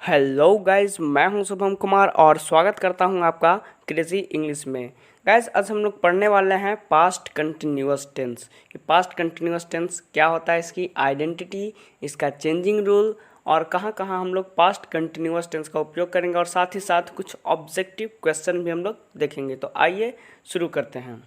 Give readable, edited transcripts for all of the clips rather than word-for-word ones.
Hello guys, मैं हूं शुभम कुमार और स्वागत करता हूं आपका क्रेजी इंग्लिश में। गाइस, आज हम लोग पढ़ने वाले हैं पास्ट कंटिन्यूअस टेंस। ये पास्ट कंटिन्यूअस टेंस क्या होता है, इसकी आइडेंटिटी, इसका चेंजिंग रूल और कहां कहां हम लोग पास्ट कंटिन्यूअस टेंस का उपयोग करेंगे और साथ ही साथ कुछ ऑब्जेक्टिव क्वेश्चन भी हम लोग देखेंगे। तो आइए शुरू करते हैं।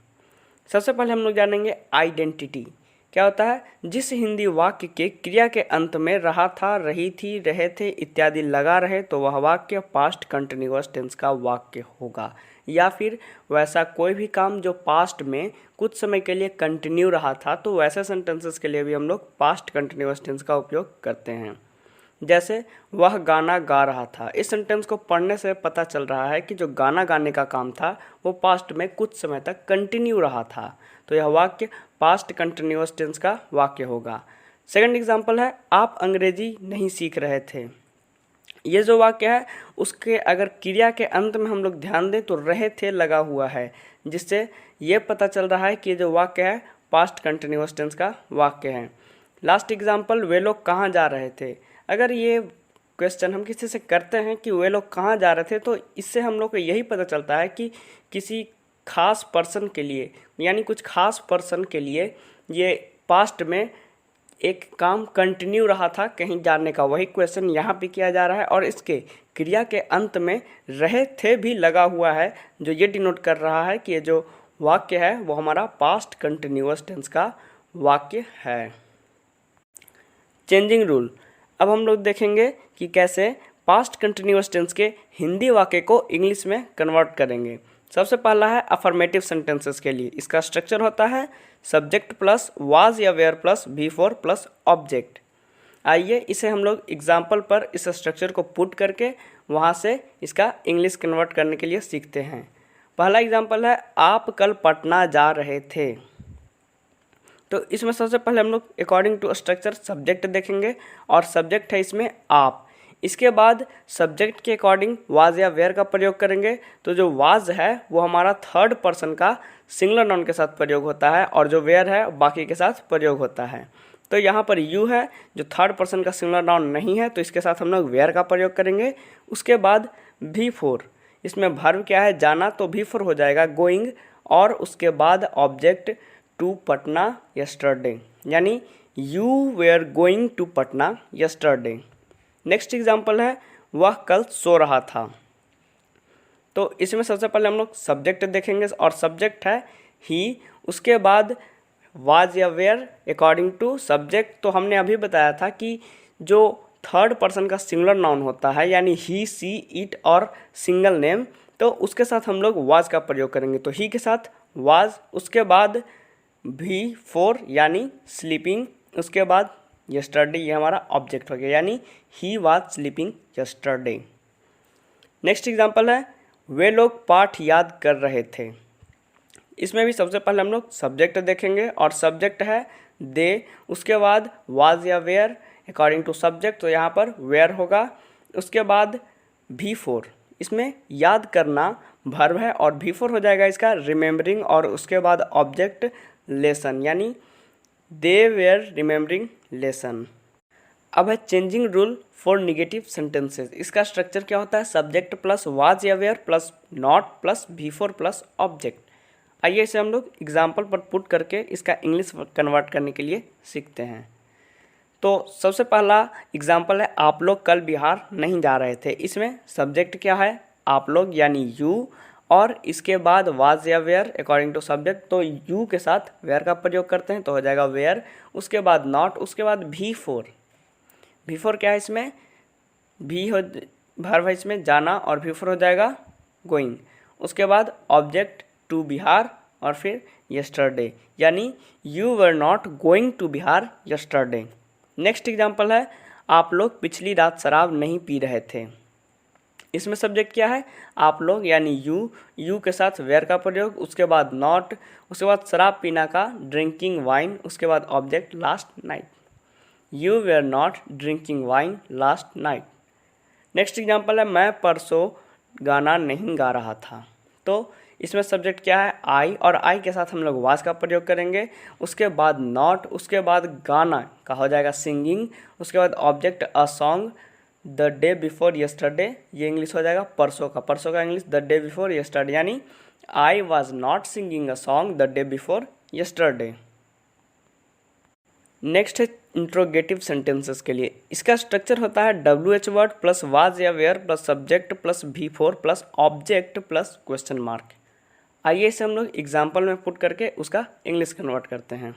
सबसे पहले हम लोग जानेंगे आइडेंटिटी क्या होता है। जिस हिंदी वाक्य के क्रिया के अंत में रहा था, रही थी, रहे थे इत्यादि लगा रहे तो वह वाक्य पास्ट कंटिन्यूअस टेंस का वाक्य होगा। या फिर वैसा कोई भी काम जो पास्ट में कुछ समय के लिए कंटिन्यू रहा था, तो वैसे सेंटेंसेस के लिए भी हम लोग पास्ट कंटिन्यूअस टेंस का उपयोग करते हैं। जैसे वह गाना गा रहा था, इस सेंटेंस को पढ़ने से पता चल रहा है कि जो गाना गाने का काम था वो पास्ट में कुछ समय तक कंटिन्यू रहा था, तो यह वाक्य पास्ट कंटिन्यूअस टेंस का वाक्य होगा। सेकंड एग्जांपल है, आप अंग्रेजी नहीं सीख रहे थे। ये जो वाक्य है उसके अगर क्रिया के अंत में हम लोग ध्यान दें तो रहे थे लगा हुआ है, जिससे ये पता चल रहा है कि ये जो वाक्य है पास्ट कंटिन्यूअस टेंस का वाक्य है। लास्ट एग्जांपल, वे लोग कहाँ जा रहे थे। अगर ये क्वेश्चन हम किसी से करते हैं कि वे लोग कहाँ जा रहे थे, तो इससे हम लोग को यही पता चलता है कि किसी खास पर्सन के लिए, यानी कुछ खास पर्सन के लिए ये पास्ट में एक काम कंटिन्यू रहा था कहीं जाने का। वही क्वेश्चन यहाँ पे किया जा रहा है और इसके क्रिया के अंत में रहे थे भी लगा हुआ है, जो ये डिनोट कर रहा है कि ये जो वाक्य है वो हमारा पास्ट कंटिन्यूअस टेंस का वाक्य है। चेंजिंग रूल, अब हम लोग देखेंगे कि कैसे पास्ट कंटिन्यूअस टेंस के हिंदी वाक्य को इंग्लिश में कन्वर्ट करेंगे। सबसे पहला है अफर्मेटिव सेंटेंसेस के लिए। इसका स्ट्रक्चर होता है सब्जेक्ट प्लस वाज या where plus V4 plus object. आइए इसे हम लोग एग्जाम्पल पर इस स्ट्रक्चर को पुट करके वहाँ से इसका इंग्लिश कन्वर्ट करने के लिए सीखते हैं। पहला एग्जाम्पल है, आप कल पटना जा रहे थे। तो इसमें सबसे पहले हम लोग अकॉर्डिंग टू स्ट्रक्चर सब्जेक्ट देखेंगे और सब्जेक्ट है इसमें आप। इसके बाद सब्जेक्ट के अकॉर्डिंग वाज या वेयर का प्रयोग करेंगे। तो जो वाज है वो हमारा थर्ड पर्सन का सिंगुलर नाउन के साथ प्रयोग होता है और जो वेयर है बाकी के साथ प्रयोग होता है। तो यहाँ पर यू है जो थर्ड पर्सन का सिंगुलर नाउन नहीं है, तो इसके साथ हम लोग वेयर का प्रयोग करेंगे। उसके बाद V4, इसमें वर्ब क्या है जाना, तो V4 हो जाएगा गोइंग। और उसके बाद ऑब्जेक्ट टू पटना यस्टरडे, यानी you were going to Patna yesterday. Next example है, वह कल सो रहा था। तो इसमें सबसे पहले हम लोग सब्जेक्ट देखेंगे और सब्जेक्ट है ही। उसके बाद वाज या वेयर अकॉर्डिंग टू सब्जेक्ट। तो हमने अभी बताया था कि जो थर्ड पर्सन का सिंगुलर नाउन होता है, यानी ही, सी, इट और सिंगल नेम, तो उसके साथ हम लोग वाज का प्रयोग करेंगे। तो ही के साथ वाज, उसके बाद V4 यानी स्लीपिंग, उसके बाद यस्टरडे, ये हमारा ऑब्जेक्ट हो गया, यानी he was sleeping yesterday. Next example है, वे लोग पाठ याद कर रहे थे। इसमें भी सबसे पहले हम लोग सब्जेक्ट देखेंगे और सब्जेक्ट है दे। उसके बाद वाज या वेयर अकॉर्डिंग टू सब्जेक्ट, तो यहाँ पर वेयर होगा। उसके बाद V4, इसमें याद करना वर्ब है और V4 हो जाएगा इसका रिमेम्बरिंग। और उसके बाद ऑब्जेक्ट लेसन, यानी दे वेयर रिमेम्बरिंग लेसन। अब है changing rule for negative sentences. इसका स्ट्रक्चर क्या होता है, सब्जेक्ट प्लस वाज या where plus not plus V4 plus object. आइए इसे हम लोग एग्जाम्पल पर पुट करके इसका इंग्लिश कन्वर्ट करने के लिए सीखते हैं। तो सबसे पहला एग्जाम्पल है, आप लोग कल बिहार नहीं जा रहे थे। इसमें सब्जेक्ट क्या है, आप लोग यानी यू, और इसके बाद वाज या वेयर अकॉर्डिंग टू सब्जेक्ट, तो यू के साथ वेयर का प्रयोग करते हैं तो हो जाएगा वेयर। उसके बाद नॉट, उसके बाद V4 क्या है, इसमें भी हो वर्ब है इसमें जाना और V4 हो जाएगा गोइंग। उसके बाद ऑब्जेक्ट टू बिहार और फिर यस्टरडे, यानी you were not going to Bihar yesterday. Next example है, आप लोग पिछली रात शराब नहीं पी रहे थे। इसमें सब्जेक्ट क्या है, आप लोग यानी यू के साथ वेयर का प्रयोग। उसके बाद नॉट, उसके बाद शराब पीना का ड्रिंकिंग वाइन। उसके बाद object last night, you were not drinking wine last night. Next example है, मैं परसों गाना नहीं गा रहा था। तो इसमें सब्जेक्ट क्या है, आई, और आई के साथ हम लोग वाज का प्रयोग करेंगे। उसके बाद नॉट, उसके बाद गाना का हो जाएगा सिंगिंग। उसके बाद object a song, the day before yesterday, ये इंग्लिश हो जाएगा परसों का English the day before yesterday, यानी I was not singing a song the day before yesterday. Next है इंट्रोगेटिव सेंटेंसेस के लिए। इसका स्ट्रक्चर होता है WH वर्ड प्लस वाज या where plus subject plus V4 plus object plus question mark. आइए इसे हम लोग एग्जाम्पल में पुट करके उसका इंग्लिश कन्वर्ट करते हैं।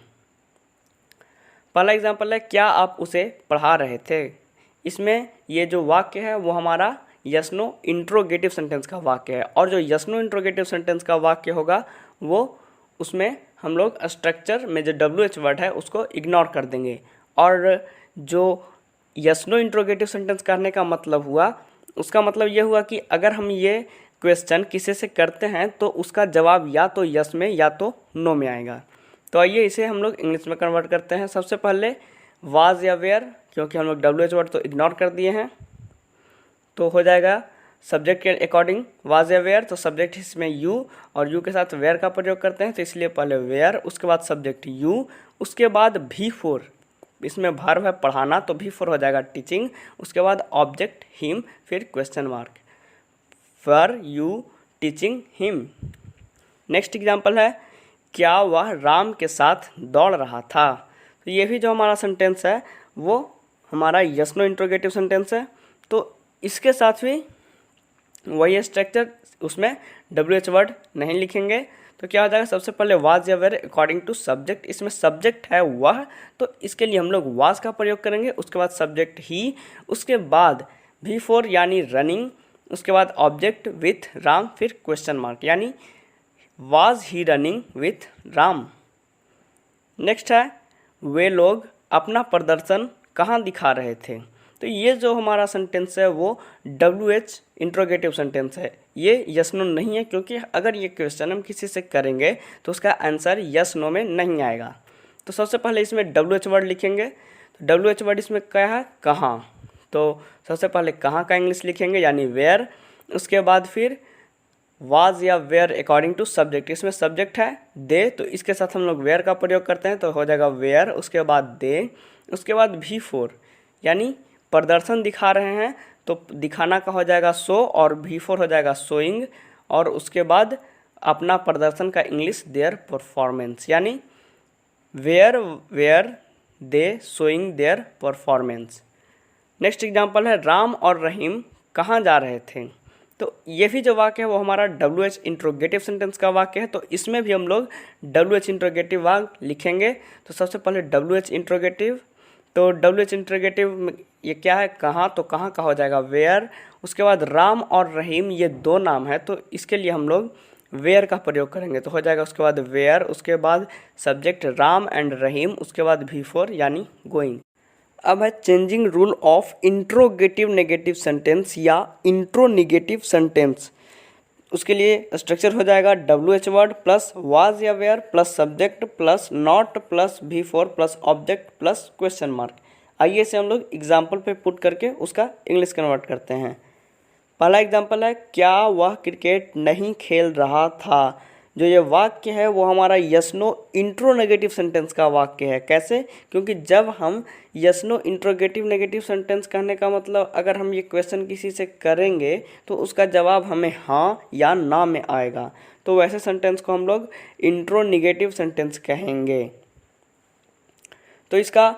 पहला एग्जाम्पल है, क्या आप उसे पढ़ा रहे थे। इसमें ये जो वाक्य है वो हमारा यस नो इंट्रोगेटिव सेंटेंस का वाक्य है, और जो यस नो इंट्रोगेटिव सेंटेंस का वाक्य होगा वो उसमें हम लोग स्ट्रक्चर में जो WH वर्ड है उसको इग्नोर कर देंगे। और जो यस नो इंट्रोगेटिव सेंटेंस करने का मतलब हुआ, उसका मतलब ये हुआ कि अगर हम ये क्वेश्चन किसी से करते हैं तो उसका जवाब या तो यस में या तो नो में आएगा। तो आइए इसे हम लोग इंग्लिश में कन्वर्ट करते हैं। सबसे पहले वाज या वेयर, क्योंकि हम लोग WH वर्ड तो इग्नोर कर दिए हैं, तो हो जाएगा सब्जेक्ट के अकॉर्डिंग वाज या वेयर, तो सब्जेक्ट इसमें यू और यू के साथ वेयर का प्रयोग करते हैं, तो इसलिए पहले वेयर, उसके बाद सब्जेक्ट यू, उसके बाद V4, इसमें वर्ब है पढ़ाना तो V4 हो जाएगा टीचिंग, उसके बाद ऑब्जेक्ट हिम, फिर question mark, were you teaching him. Next example है, क्या वह राम के साथ दौड़ रहा था। तो ये भी जो हमारा सेंटेंस है वो हमारा यस नो इंट्रोगेटिव सेंटेंस है, तो इसके साथ भी वही स्ट्रक्चर, उसमें WH वर्ड नहीं लिखेंगे। तो क्या हो जाएगा, सबसे पहले वाज या वेयर अकॉर्डिंग टू सब्जेक्ट, इसमें सब्जेक्ट है वह, तो इसके लिए हम लोग वाज का प्रयोग करेंगे, उसके बाद सब्जेक्ट ही, उसके बाद V4 यानी रनिंग, उसके बाद ऑब्जेक्ट विथ राम, फिर क्वेश्चन मार्क, यानी was he running with Ram. Next है, वे लोग अपना प्रदर्शन कहाँ दिखा रहे थे। तो ये जो हमारा सेंटेंस है वो WH इंट्रोगेटिव सेंटेंस है, ये यस नो नहीं है, क्योंकि अगर ये क्वेश्चन हम किसी से करेंगे तो उसका आंसर यस नो में नहीं आएगा। तो सबसे पहले इसमें WH वर्ड लिखेंगे, तो WH वर्ड इसमें क्या है, कहाँ, तो सबसे पहले कहाँ का इंग्लिश लिखेंगे यानी वेयर, उसके बाद फिर वाज या वेयर अकॉर्डिंग टू सब्जेक्ट, इसमें सब्जेक्ट है दे, तो इसके साथ हम लोग वेयर का प्रयोग करते हैं, तो हो जाएगा वेयर, उसके बाद दे, उसके बाद V4 यानी प्रदर्शन दिखा रहे हैं, तो दिखाना का हो जाएगा शो, और V4 हो जाएगा शोइंग, और उसके बाद अपना प्रदर्शन का इंग्लिश देयर परफॉर्मेंस, यानी were they showing their performance. Next example है, राम और रहीम कहाँ जा रहे थे। तो ये भी जो वाक्य है वो हमारा WH इंट्रोगेटिव सेंटेंस का वाक्य है, तो इसमें भी हम लोग WH इंट्रोगेटिव वाक्य लिखेंगे। तो सबसे पहले WH इंट्रोगेटिव, तो WH इंट्रोगेटिव ये क्या है, कहाँ, तो कहाँ का हो जाएगा वेयर, उसके बाद राम और रहीम ये दो नाम है, तो इसके लिए हम लोग वेयर का प्रयोग करेंगे, तो हो जाएगा उसके बाद वेयर, उसके बाद सब्जेक्ट राम एंड रहीम, उसके बाद V4 यानी गोइंग। अब है changing rule of interrogative negative sentence या इंट्रोनिगेटिव सेंटेंस। उसके लिए स्ट्रक्चर हो जाएगा WH वर्ड प्लस वाज या where plus subject plus not plus V4 plus object plus question mark. आइए इसे हम लोग एग्जाम्पल पे पुट करके उसका इंग्लिश कन्वर्ट करते हैं। पहला एग्जाम्पल है, क्या वह क्रिकेट नहीं खेल रहा था। जो ये वाक्य है वो हमारा यस नो इंट्रोनेगेटिव सेंटेंस का वाक्य है। कैसे, क्योंकि जब हम yes no interrogative negative sentence कहने का मतलब अगर हम ये क्वेश्चन किसी से करेंगे तो उसका जवाब हमें हाँ या ना में आएगा, तो वैसे सेंटेंस को हम लोग इंट्रोनिगेटिव सेंटेंस कहेंगे। तो इसका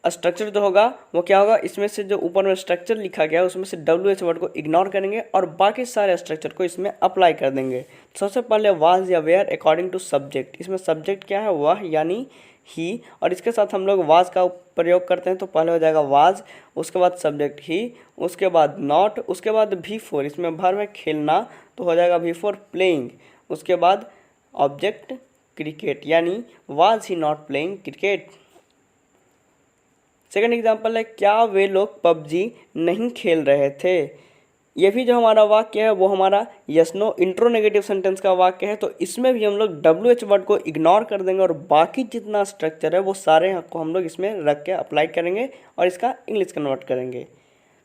स्ट्रक्चर जो होगा वो क्या होगा, इसमें से जो ऊपर में स्ट्रक्चर लिखा गया है उसमें से WH वर्ड को इग्नोर करेंगे और बाकी सारे स्ट्रक्चर को इसमें अप्लाई कर देंगे। सबसे पहले वाज या वेयर अकॉर्डिंग टू सब्जेक्ट, इसमें सब्जेक्ट क्या है वह यानी ही, और इसके साथ हम लोग वाज का प्रयोग करते हैं, तो पहले हो जाएगा वाज, उसके बाद सब्जेक्ट ही, उसके बाद नॉट, उसके बाद V4, इसमें वर्ब है खेलना, तो हो जाएगा V4 प्लेइंग, उसके बाद ऑब्जेक्ट क्रिकेट यानी was he not playing cricket. Second example है, क्या वे लोग PUBG नहीं खेल रहे थे। ये भी जो हमारा वाक्य है वो हमारा यस नो इंट्रोनेगेटिव सेंटेंस का वाक्य है, तो इसमें भी हम लोग WH वर्ड को इग्नोर कर देंगे और बाकी जितना स्ट्रक्चर है वो सारे को हम लोग इसमें रख के अप्लाई करेंगे और इसका इंग्लिश कन्वर्ट करेंगे।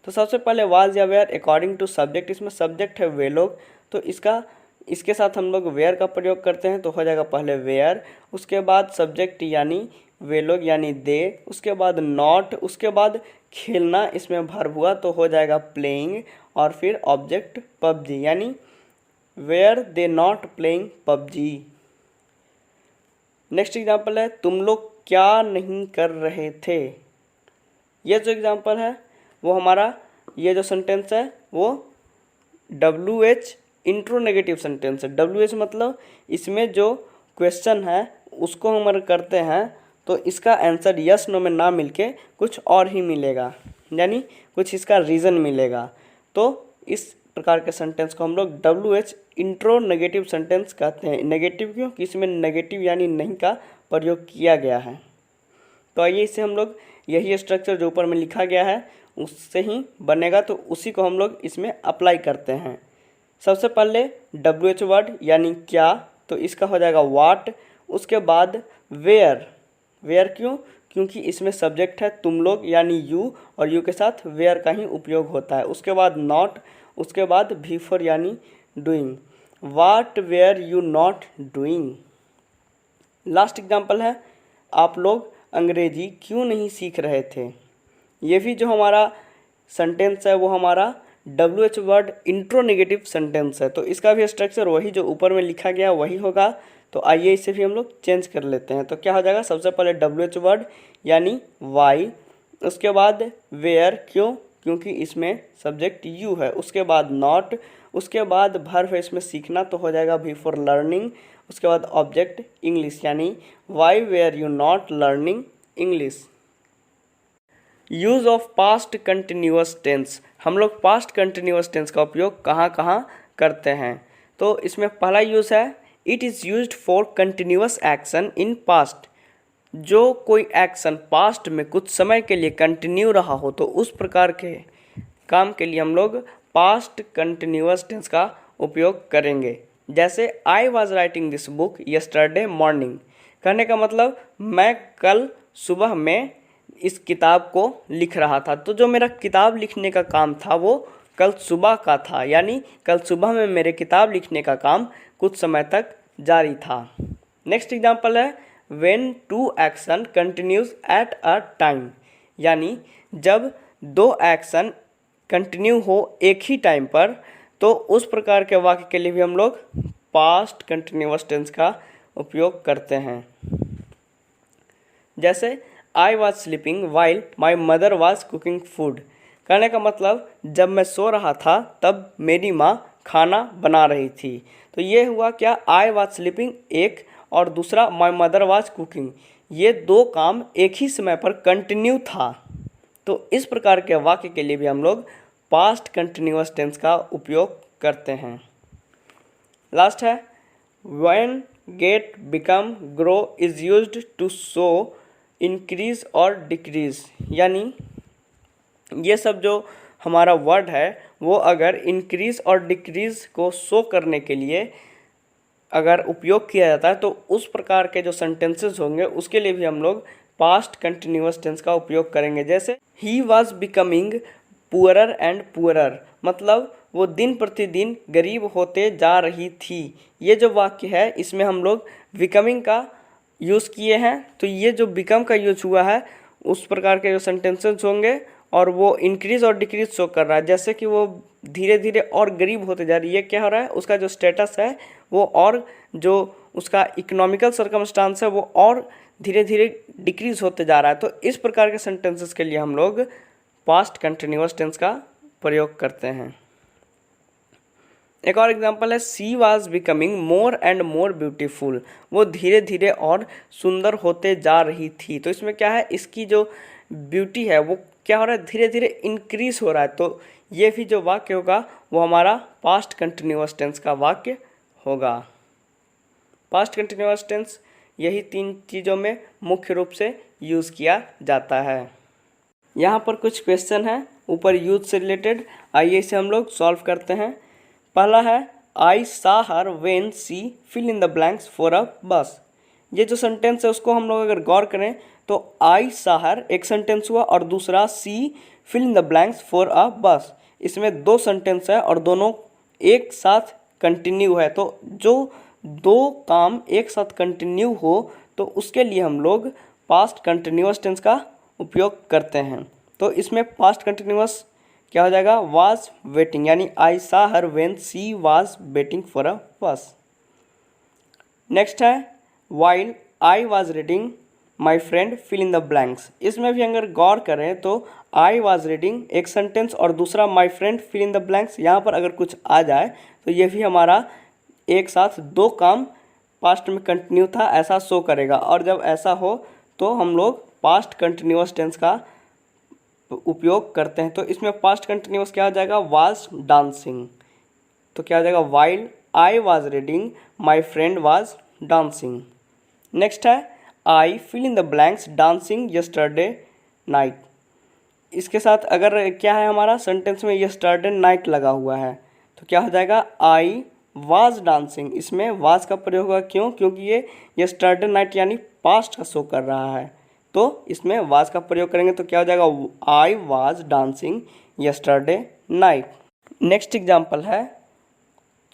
तो सबसे पहले वाज या वेयर अकॉर्डिंग टू सब्जेक्ट, इसमें सब्जेक्ट है वे लोग, तो इसके साथ हम लोग वेयर का प्रयोग करते हैं, तो हो जाएगा पहले वेयर, उसके बाद सब्जेक्ट यानी वे लोग यानी दे, उसके बाद नॉट, उसके बाद खेलना इसमें वर्ब हुआ तो हो जाएगा प्लेइंग, और फिर ऑब्जेक्ट पबजी यानी were they not playing PUBG. Next example है तुम लोग क्या नहीं कर रहे थे। ये जो एग्जाम्पल है वो हमारा, ये जो सेंटेंस है वो WH इंट्रोनेगेटिव सेंटेंस है। WH मतलब इसमें जो क्वेश्चन है उसको हम करते हैं तो इसका आंसर यस नो में ना मिलके कुछ और ही मिलेगा, यानी कुछ इसका रीज़न मिलेगा। तो इस प्रकार के सेंटेंस को हम लोग WH इंट्रोनेगेटिव सेंटेंस कहते हैं। नेगेटिव क्यों? कि इसमें नेगेटिव यानी नहीं का प्रयोग किया गया है। तो आइए इसे हम लोग, यही स्ट्रक्चर जो ऊपर में लिखा गया है उससे ही बनेगा, तो उसी को हम लोग इसमें अप्लाई करते हैं। सबसे पहले WH वर्ड यानी क्या, तो इसका हो जाएगा वाट। उसके बाद वेयर, वेयर क्यों? क्योंकि इसमें सब्जेक्ट है तुम लोग यानी यू, और यू के साथ वेयर का ही उपयोग होता है। उसके बाद नॉट, उसके बाद भी फॉर यानी doing. What were you not doing. Last example है आप लोग अंग्रेजी क्यों नहीं सीख रहे थे। ये भी जो हमारा सेंटेंस है वो हमारा WH वर्ड इंट्रोनेगेटिव सेंटेंस है, तो इसका भी स्ट्रक्चर वही जो ऊपर में लिखा गया वही होगा। तो आइए इसे भी हम लोग चेंज कर लेते हैं। तो क्या हो जाएगा, सबसे पहले WH वर्ड यानी वाई, उसके बाद वेयर क्यों? क्योंकि इसमें सब्जेक्ट यू है। उसके बाद नॉट, उसके बाद वर्ब है इसमें सीखना तो हो जाएगा भी फॉर लर्निंग। उसके बाद ऑब्जेक्ट इंग्लिश यानी why were you not learning English. Use of past continuous tense. हम लोग पास्ट कंटिन्यूअस टेंस का उपयोग कहाँ कहाँ करते हैं। तो इसमें पहला यूज़ है it is used for continuous action in past. जो कोई एक्शन पास्ट में कुछ समय के लिए कंटिन्यू रहा हो तो उस प्रकार के काम के लिए हम लोग पास्ट कंटिन्यूअस टेंस का उपयोग करेंगे। जैसे I was writing this book yesterday morning, कहने का मतलब मैं कल सुबह में इस किताब को लिख रहा था। तो जो मेरा किताब लिखने का काम था वो कल सुबह का था, यानी कल सुबह में मेरे किताब लिखने का काम कुछ समय तक जारी था। नेक्स्ट एग्जांपल है when two action continues at a time, यानी जब दो एक्शन कंटिन्यू हो एक ही टाइम पर, तो उस प्रकार के वाक्य के लिए भी हम लोग पास्ट कंटिन्यूअस टेंस का उपयोग करते हैं। जैसे I was sleeping while my mother was cooking food, कहने का मतलब जब मैं सो रहा था तब मेरी माँ खाना बना रही थी। तो ये हुआ क्या, आई वॉज स्लीपिंग एक, और दूसरा माई मदर वॉज कुकिंग, ये दो काम एक ही समय पर कंटिन्यू था। तो इस प्रकार के वाक्य के लिए भी हम लोग पास्ट कंटिन्यूअस टेंस का उपयोग करते हैं। लास्ट है when get become grow is used to show increase और डिक्रीज, यानी ये सब जो हमारा वर्ड है वो अगर इंक्रीज और डिक्रीज को शो करने के लिए अगर उपयोग किया जाता है तो उस प्रकार के जो सेंटेंसेस होंगे उसके लिए भी हम लोग पास्ट कंटिन्यूअस टेंस का उपयोग करेंगे। जैसे he was becoming poorer and poorer, मतलब वो दिन प्रतिदिन गरीब होते जा रही थी। ये जो वाक्य है इसमें हम लोग बिकमिंग का यूज़ किए हैं, तो ये जो बिकम का यूज हुआ है उस प्रकार के जो सेंटेंसेस होंगे और वो इंक्रीज और डिक्रीज शो कर रहा है। जैसे कि वो धीरे धीरे और गरीब होते जा रही है, ये क्या हो रहा है, उसका जो स्टेटस है वो और जो उसका इकोनॉमिकल सर्कमस्टांस है वो और धीरे धीरे डिक्रीज होते जा रहा है। तो इस प्रकार के सेंटेंसेस के लिए हम लोग पास्ट कंटिन्यूअस टेंस का प्रयोग करते हैं। एक और एग्जांपल है she was becoming more and more beautiful, वो धीरे धीरे और सुंदर होते जा रही थी। तो इसमें क्या है, इसकी जो ब्यूटी है वो क्या हो रहा है, धीरे धीरे इंक्रीज हो रहा है। तो ये भी जो वाक्य होगा वो हमारा पास्ट कंटिन्यूअस टेंस का वाक्य होगा। पास्ट कंटिन्यूअस टेंस यही तीन चीज़ों में मुख्य रूप से यूज़ किया जाता है। यहाँ पर कुछ क्वेश्चन है ऊपर यूज से रिलेटेड, आइए इसे हम लोग सॉल्व करते हैं। पहला है I saw her when she fill in the blanks for a bus. ये जो सेंटेंस है उसको हम लोग अगर गौर करें तो आई सा हर एक सेंटेंस हुआ और दूसरा she fill in the blanks for a bus. इसमें दो सेंटेंस है और दोनों एक साथ कंटिन्यू है। तो जो दो काम एक साथ कंटिन्यू हो तो उसके लिए हम लोग पास्ट कंटिन्यूअस टेंस का उपयोग करते हैं। तो इसमें पास्ट कंटिन्यूअस क्या हो जाएगा, वाज वेटिंग, यानी I saw her when she was waiting for a bus. Next है while I was reading my friend fill in the blanks. इसमें भी अगर गौर करें तो आई वाज रीडिंग एक सेंटेंस और दूसरा my friend fill in the blanks, यहाँ पर अगर कुछ आ जाए तो ये भी हमारा एक साथ दो काम पास्ट में कंटिन्यू था ऐसा शो करेगा। और जब ऐसा हो तो हम लोग पास्ट कंटिन्यूअस टेंस का उपयोग करते हैं। तो इसमें पास्ट कंटिन्यूअस क्या हो जाएगा, वाज डांसिंग। तो क्या हो जाएगा, while I was reading my friend was dancing. Next है I fill in the blanks dancing yesterday night. इसके साथ अगर क्या है हमारा सेंटेंस में यस्टरडे नाइट लगा हुआ है तो क्या हो जाएगा, आई वाज डांसिंग। इसमें वाज का प्रयोग होगा, क्यों, क्योंकि ये यस्टरडे नाइट यानी पास्ट का शो कर रहा है। तो इसमें वाज का प्रयोग करेंगे तो क्या हो जाएगा, I was dancing yesterday night. Next example है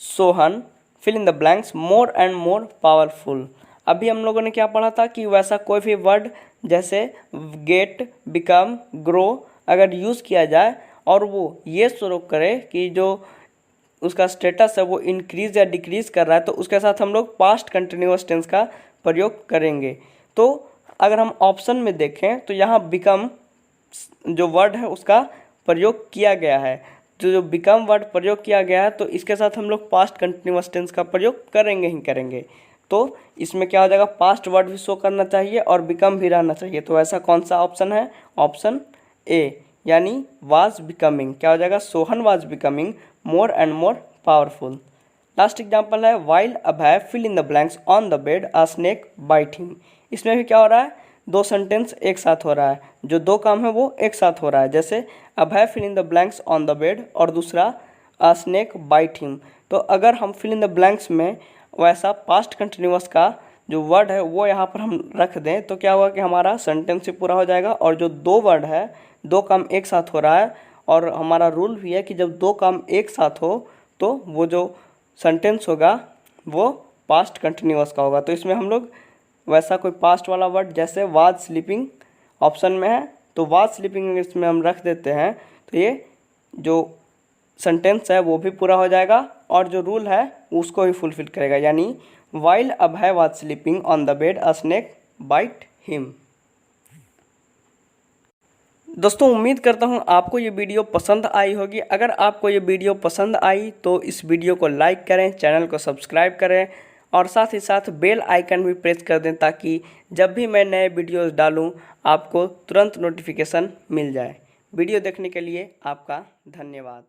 Sohan fill in the blanks more and more powerful. अभी हम लोगों ने क्या पढ़ा था कि वैसा कोई भी वर्ड जैसे गेट, बिकम, ग्रो अगर यूज़ किया जाए और वो ये शो करे कि जो उसका स्टेटस है वो इंक्रीज या डिक्रीज कर रहा है तो उसके साथ हम लोग पास्ट कंटिन्यूअस टेंस का प्रयोग करेंगे। तो अगर हम ऑप्शन में देखें तो यहाँ बिकम जो वर्ड है उसका प्रयोग किया गया है। जो बिकम वर्ड प्रयोग किया गया है तो इसके साथ हम लोग पास्ट कंटिन्यूअस टेंस का प्रयोग करेंगे ही करेंगे। तो इसमें क्या हो जाएगा, पास्ट वर्ड भी शो करना चाहिए और बिकम भी रहना चाहिए। तो ऐसा कौन सा ऑप्शन है, ऑप्शन ए यानी वाज बिकमिंग। क्या हो जाएगा, Sohan was becoming more and more powerful. Last example है while Abhay fill in the blanks on the bed a snake bite him. इसमें भी क्या हो रहा है, दो सेंटेंस एक साथ हो रहा है, जो दो काम है वो एक साथ हो रहा है। जैसे Abhay fill in the blanks on the bed और दूसरा अ स्नेक बाइट हिम। तो अगर हम फिल इन द ब्लैंक्स में वैसा पास्ट कंटिन्यूअस का जो वर्ड है वो यहाँ पर हम रख दें तो क्या होगा कि हमारा सेंटेंस ही पूरा हो जाएगा। और जो दो वर्ड है, दो काम एक साथ हो रहा है और हमारा रूल भी है कि जब दो काम एक साथ हो तो वो जो सेंटेंस होगा वो पास्ट कंटिन्यूअस का होगा। तो इसमें हम लोग वैसा कोई पास्ट वाला वर्ड जैसे वाज स्लीपिंग ऑप्शन में है तो वाज स्लीपिंग इसमें हम रख देते हैं तो ये जो सेंटेंस है वो भी पूरा हो जाएगा और जो रूल है उसको भी फुलफिल करेगा। यानी while Abhay was sleeping on the bed a snake bite him. दोस्तों उम्मीद करता हूँ आपको ये वीडियो पसंद आई होगी। अगर आपको ये वीडियो पसंद आई तो इस वीडियो को लाइक करें, चैनल को सब्सक्राइब करें और साथ ही साथ बेल आइकन भी प्रेस कर दें ताकि जब भी मैं नए वीडियोस डालूँ आपको तुरंत नोटिफिकेशन मिल जाए। वीडियो देखने के लिए आपका धन्यवाद।